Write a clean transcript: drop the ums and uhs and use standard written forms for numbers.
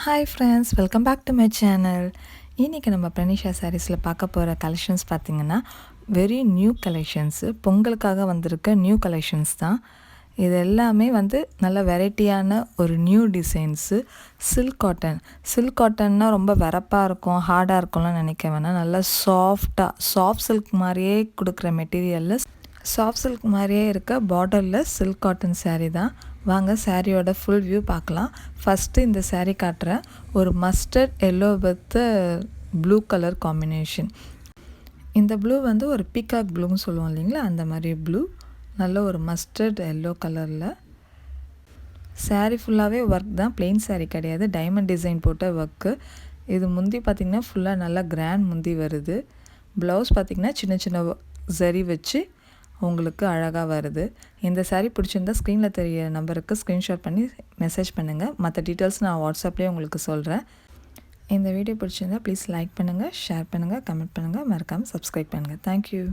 Hi friends, welcome back to my channel. இன்றைக்கி நம்ம ப்ரனிஷா சாரீஸில் பார்க்க போகிற கலெக்ஷன்ஸ் பார்த்திங்கன்னா வெரி நியூ கலெக்ஷன்ஸு. பொங்கலுக்காக வந்திருக்க நியூ கலெக்ஷன்ஸ் தான் இது எல்லாமே. நல்ல வெரைட்டியான ஒரு நியூ டிசைன்ஸு. சில்க் காட்டன்னா ரொம்ப வரப்பாக இருக்கும், ஹார்டாக இருக்கும்லாம் நினைக்க வேணாம். நல்லா சாஃப்ட் சில்க் மாதிரியே கொடுக்குற மெட்டீரியலில் சாஃப்ட் சில்க் மாதிரியே இருக்க பார்டரில் சில்க் காட்டன் சாரீ தான். வாங்க சாரியோட ஃபுல் வியூ பார்க்கலாம். ஃபஸ்ட்டு இந்த சாரீ காட்டுறேன். ஒரு mustard yellow with blue colour combination. இந்த ப்ளூ ஒரு பீகாக் ப்ளூன்னு சொல்லுவோம் இல்லைங்களா, அந்த மாதிரி ப்ளூ. நல்ல ஒரு மஸ்டர்ட் எல்லோ கலரில் சாரீ ஃபுல்லாகவே ஒர்க் தான், பிளெயின் சாரீ கிடையாது, டைமண்ட் டிசைன் போட்ட ஒர்க்கு. இது முந்தி பார்த்திங்கன்னா ஃபுல்லாக நல்லா கிராண்ட் முந்தி வருது. ப்ளவுஸ் பார்த்திங்கன்னா சின்ன சின்ன ஜரி வச்சு உங்களுக்கு அழகாக வருது. இந்த சாரீ பிடிச்சிருந்தால் ஸ்க்ரீனில் தெரிய நம்பருக்கு ஸ்க்ரீன்ஷாட் பண்ணி மெசேஜ் பண்ணுங்கள். மற்ற டீட்டெயில்ஸ் நான் வாட்ஸ்அப்லேயே உங்களுக்கு சொல்கிறேன். இந்த வீடியோ பிடிச்சிருந்தால் ப்ளீஸ் லைக் பண்ணுங்கள், ஷேர் பண்ணுங்கள், கமெண்ட் பண்ணுங்கள், மறக்காமல் சப்ஸ்கிரைப் பண்ணுங்கள். தேங்க்யூ.